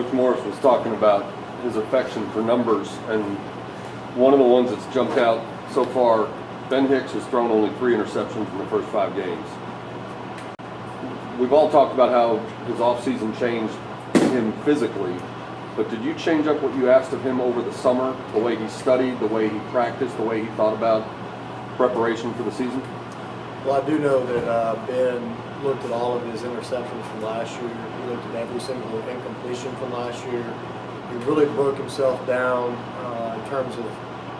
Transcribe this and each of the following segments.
Coach Morris was talking about his affection for numbers, and one of the ones that's jumped out so far, Ben Hicks has thrown only 3 interceptions in the first 5 games. We've all talked about how his offseason changed him physically, but did you change up what you asked of him over the summer, the way he studied, the way he practiced, the way he thought about preparation for the season? Well, I do know that Ben looked at all of his interceptions from last year. He looked at every single incompletion from last year. He really broke himself down in terms of,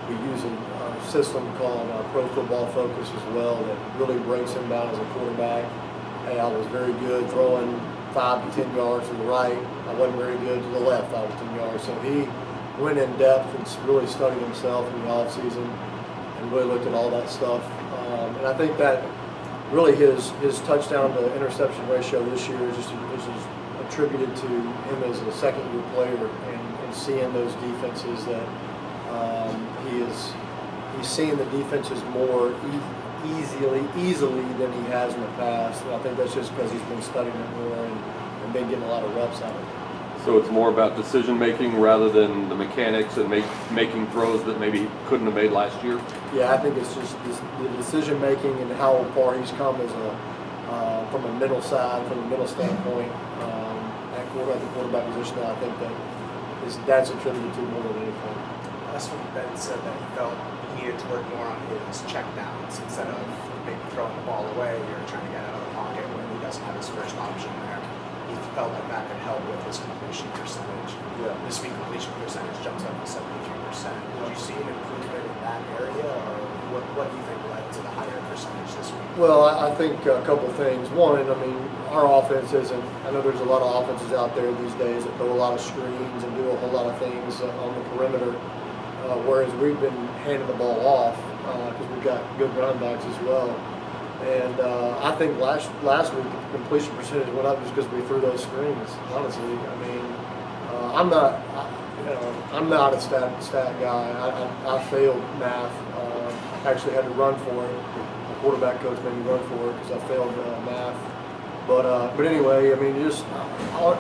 we use a system called Pro Football Focus as well that really breaks him down as a quarterback. Hey, I was very good throwing 5 to 10 yards to the right. I wasn't very good to the left, 5 to 10 yards. So he went in depth and really studied himself in the offseason and really looked at all that stuff. And I think that really his touchdown to interception ratio this year is just attributed to him as a second-year player and seeing those defenses that he's seeing the defenses more easily than he has in the past. And I think that's just because he's been studying it more and been getting a lot of reps out of it. So it's more about decision making rather than the mechanics and making throws that maybe he couldn't have made last year? Yeah, I think it's just the decision making and how far he's come as from a mental side, from a mental standpoint at the quarterback position. I think that's attributed to more than anything. Last week Ben said that he felt he needed to work more on his check downs instead of maybe throwing the ball away or trying to get out of the pocket when he doesn't have his first option there. He felt like that could help with his completion percentage. Yeah. This week completion percentage jumps up to 73%. Did you see an improvement in that area, or what do you think led to the higher percentage this week? Well, I think a couple things. One, I mean, our offense isn't, I know there's a lot of offenses out there these days that throw a lot of screens and do a whole lot of things on the perimeter, whereas we've been handing the ball off because we've got good run backs as well. And I think last week the completion percentage went up just because we threw those screens. Honestly, I mean, I'm not a stat guy. I failed math. Actually had to run for it. The quarterback coach made me run for it because I failed math. But anyway, I mean, just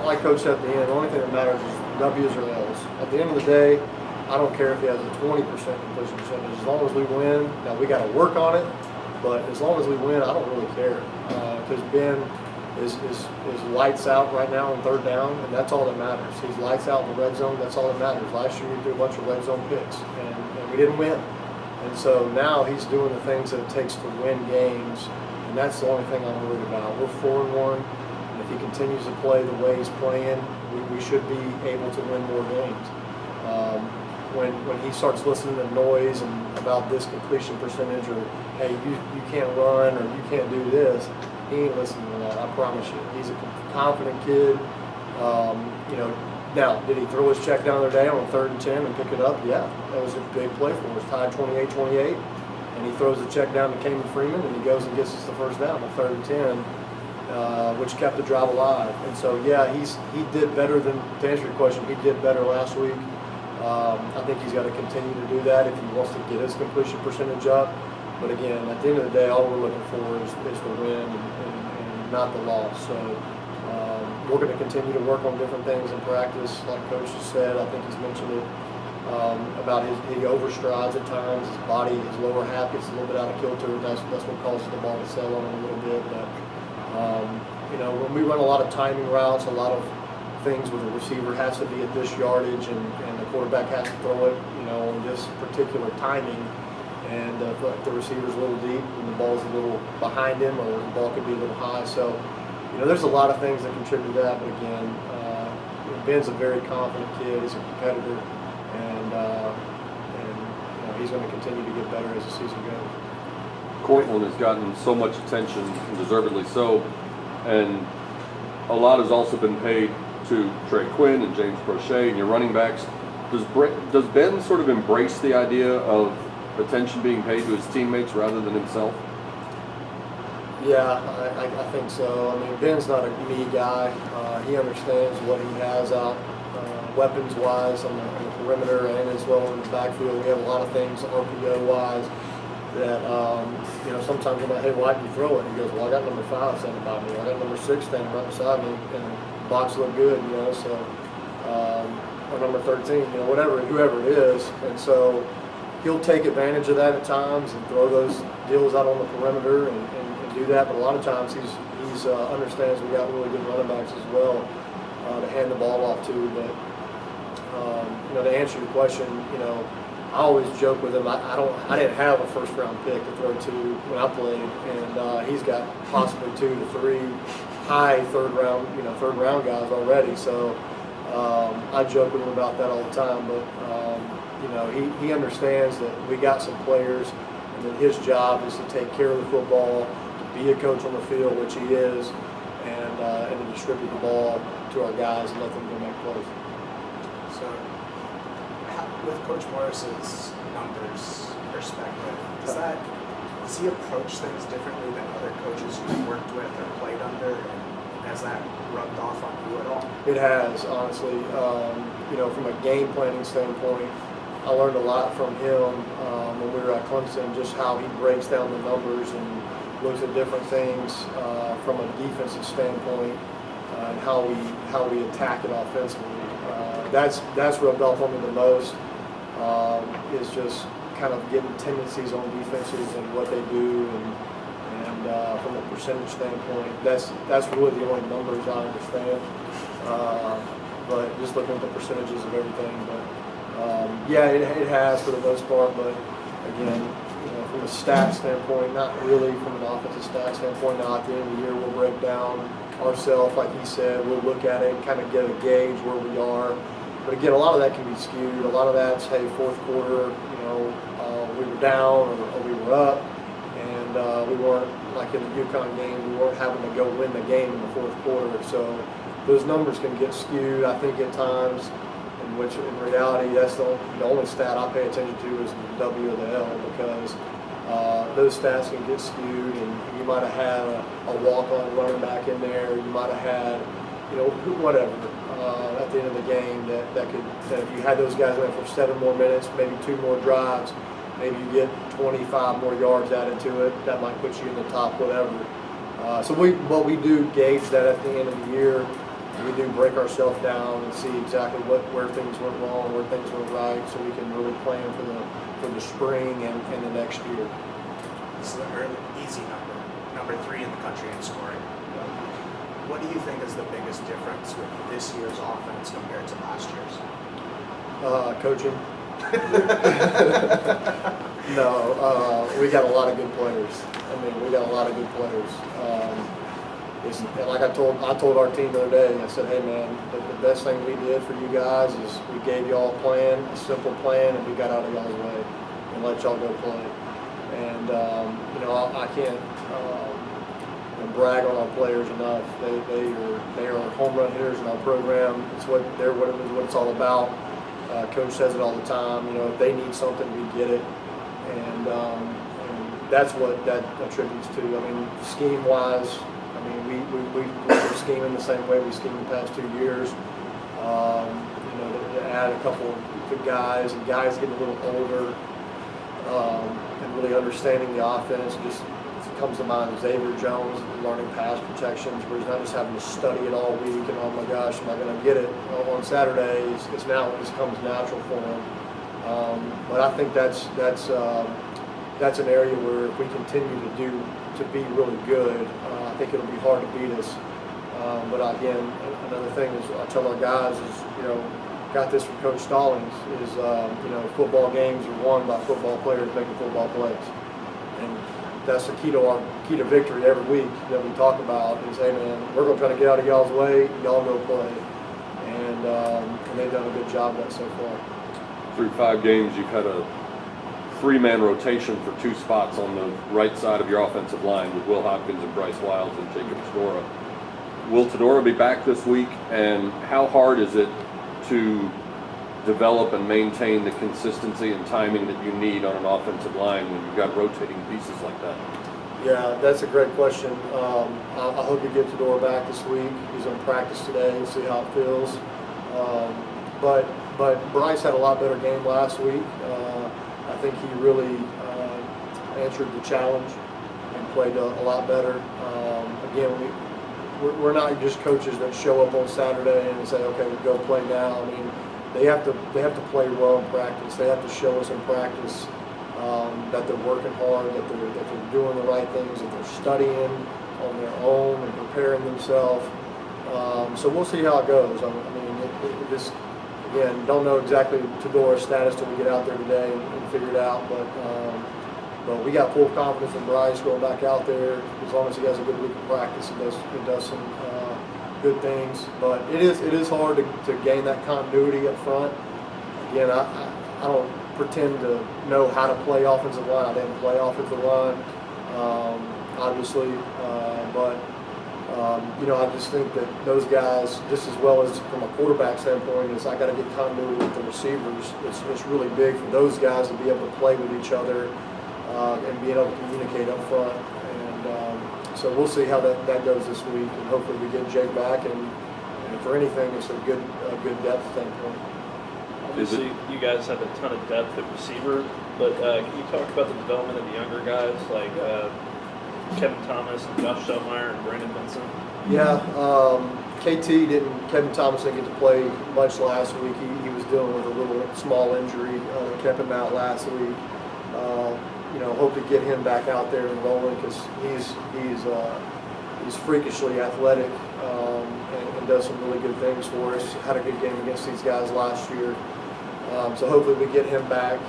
like Coach said at the end, the only thing that matters is W's or L's. At the end of the day, I don't care if he has a 20% completion percentage. As long as we win, now we got to work on it. But as long as we win, I don't really care because Ben is lights out right now on 3rd down, and that's all that matters. He's lights out in the red zone. That's all that matters. Last year we threw a bunch of red zone picks, and we didn't win. And so now he's doing the things that it takes to win games, and that's the only thing I'm worried about. We're 4-1, and if he continues to play the way he's playing, we should be able to win more games. When he starts listening to noise and about this completion percentage or, hey, you can't run or you can't do this, he ain't listening to that, I promise you. He's a confident kid. Now, did he throw his check down the other day on 3rd and 10 and pick it up? Yeah, that was a big play for us. Tied 28-28, and he throws the check down to Kamen Freeman, and he goes and gets us the first down on 3rd and 10, which kept the drive alive. And so, yeah, he did better than, to answer your question, he did better last week. I think he's got to continue to do that if he wants to get his completion percentage up. But again, at the end of the day, all we're looking for is the win and not the loss. So we're going to continue to work on different things in practice. Like Coach just said, I think he's mentioned it about he overstrides at times. His body, his lower half gets a little bit out of kilter. That's what causes the ball to settle on him a little bit. But when we run a lot of timing routes, a lot of things where the receiver has to be at this yardage and the quarterback has to throw it, on this particular timing. And if the receiver's a little deep and the ball's a little behind him, or the ball could be a little high. So, there's a lot of things that contribute to that. But again, Ben's a very confident kid. He's a competitor, and he's going to continue to get better as the season goes. Cortland has gotten so much attention, and deservedly so, and a lot has also been paid to Trey Quinn and James Prochet and your running backs. Does Ben sort of embrace the idea of attention being paid to his teammates rather than himself? Yeah, I think so. I mean, Ben's not a me guy. He understands what he has out weapons-wise on the perimeter and as well in the backfield. We have a lot of things RPO-wise that, sometimes I'm like, hey, why did you throw it? He goes, well, I got number 5 standing by me. I got number 6 standing right beside me, and the box looked good, So or number 13, whoever it is. And so he'll take advantage of that at times and throw those deals out on the perimeter and do that. But a lot of times he's understands we got really good running backs as well to hand the ball off to. But to answer your question, I always joke with him. I didn't have a first round pick to throw to when I played, and he's got possibly 2 to 3 high third round guys already. So I joke with him about that all the time. But he understands that we got some players, and that his job is to take care of the football, to be a coach on the field, which he is, and to distribute the ball to our guys and let them go make plays. So, with Coach Morris's numbers perspective, does he approach things differently than other coaches you've worked with or played under? And has that rubbed off on you at all? It has, honestly. From a game planning standpoint, I learned a lot from him when we were at Clemson, just how he breaks down the numbers and looks at different things from a defensive standpoint and how we attack it offensively. That's rubbed off on me the most. Is just kind of getting tendencies on defenses and what they do, and from a percentage standpoint, that's really the only numbers I understand. But just looking at the percentages of everything, but it has for the most part. But again, from a stat standpoint, not really from an offensive stat standpoint. Now at the end of the year, we'll break down ourselves, like he said. We'll look at it and kind of get a gauge where we are. But again, a lot of that can be skewed. A lot of that's, hey, fourth quarter, we were down or we were up, and we weren't, like in the UConn game, we weren't having to go win the game in the fourth quarter. So those numbers can get skewed, I think, at times, in which in reality, that's the only stat I pay attention to is the W or the L, because those stats can get skewed, and you might have had a walk-on running back in there, you might have had, whatever. At the end of the game, that if you had those guys in for 7 more minutes, maybe 2 more drives, maybe you get 25 more yards added to it, that might put you in the top, whatever. So we do gauge that at the end of the year. We do break ourselves down and see exactly where things went wrong, where things went right, so we can really plan for the spring and the next year. This is an easy number 3 in the country in scoring. What do you think is the biggest difference with this year's offense compared to last year's? Coaching. No, we got a lot of good players. We got a lot of good players. Like I told our team the other day, I said, hey man, the best thing we did for you guys is we gave y'all a simple plan, and we got out of y'all's way and let y'all go play. And I can't brag on our players enough. They are home run hitters in our program. It's what it's all about. Coach says it all the time. If they need something, we get it, and that's what that attributes to. Scheme wise, we're scheming the same way we schemed the past 2 years. To add a couple of good guys, and guys getting a little older, and really understanding the offense. Just comes to mind Xavier Jones learning pass protections, where he's not just having to study it all week and oh my gosh, am I going to get it on Saturday? It just comes natural for him. But I think that's an area where if we continue to be really good, I think it'll be hard to beat us. But again, another thing is I tell our guys is, got this from Coach Stallings, is football games are won by football players making football plays. And that's the key to victory every week that we talk about is, hey man, we're going to try to get out of y'all's way, y'all go play. And they've done a good job of that so far. Through 5 games, you've had a 3-man rotation for 2 spots on the right side of your offensive line with Will Hopkins and Bryce Wiles and Jacob Tedora. Will Tedora be back this week? And how hard is it to develop and maintain the consistency and timing that you need on an offensive line when you've got rotating pieces like that? Yeah, that's a great question. I hope we get Tedora back this week. He's on practice today. We'll see how it feels. But Bryce had a lot better game last week. I think he really answered the challenge and played a lot better. Again, we're not just coaches that show up on Saturday and say, okay, go play now. I mean, they have to play well in practice. They have to show us in practice that they're working hard, that they're doing the right things, that they're studying on their own and preparing themselves. So we'll see how it goes. I mean, it just, again, don't know exactly Todor's status till we get out there today and figure it out. But we got full confidence in Bryce going back out there. As long as he has a good week of practice, he does some good things. But it is hard to gain that continuity up front. Again, I don't pretend to know how to play offensive line. I didn't play offensive line, obviously, but I just think that those guys, just as well as from a quarterback standpoint, is I got to get continuity with the receivers. It's really big for those guys to be able to play with each other and being able to communicate up front. And so we'll see how that goes this week, and hopefully we get Jake back. And for anything, it's a good depth standpoint. Obviously, you guys have a ton of depth at receiver, but can you talk about the development of the younger guys like Kevin Thomas and Josh Selmeyer and Brandon Benson? Yeah, Kevin Thomas didn't get to play much last week. He was dealing with a little small injury that kept him out last week. Hope to get him back out there and rolling because he's freakishly athletic and does some really good things for us. Had a good game against these guys last year. So hopefully we get him back.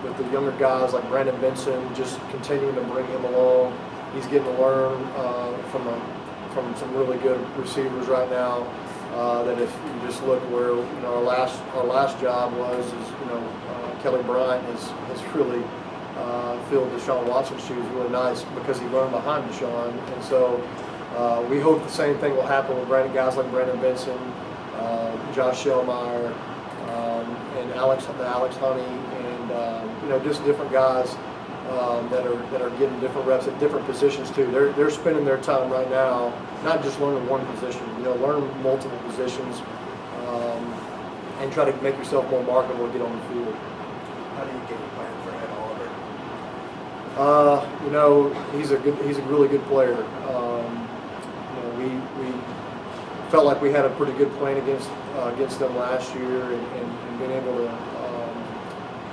With the younger guys like Brandon Benson, just continuing to bring him along. He's getting to learn from some really good receivers right now. That if you just look where our last job was, Kelly Bryant has really filled Deshaun Watson's shoes really nice because he learned behind Deshaun, and so we hope the same thing will happen with guys like Brandon Benson, Josh Selmeyer, and Alex Honey, and just different guys that are getting different reps at different positions too. They're spending their time right now not just learning one position, learn multiple positions, and try to make yourself more marketable and get on the field. How do you game plan for Ed Oliver? He's a really good player. We felt like we had a pretty good plan against them last year, and being able to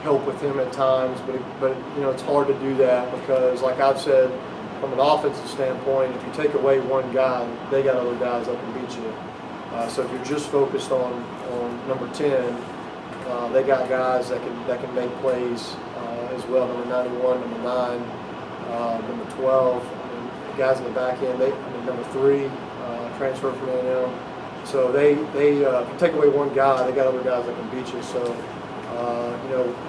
help with him at times. But it's hard to do that because, like I've said, from an offensive standpoint, if you take away one guy, they got other guys that can beat you. So if you're just focused on number 10, they got guys that can make plays as well. Number 91, number 9, number 12, guys in the back end. Number 3, transfer from A&M. So if you take away one guy, they got other guys that can beat you. So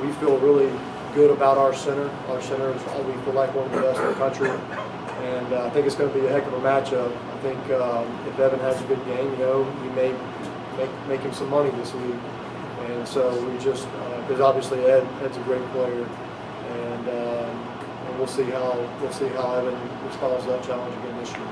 we feel really good about our center. Our center is, we feel like, one of the best in the country, and I think it's going to be a heck of a matchup. I think if Evan has a good game, you may make him some money this week. And so we just, because obviously Ed's a great player, and we'll see how Evan responds to that challenge again this year.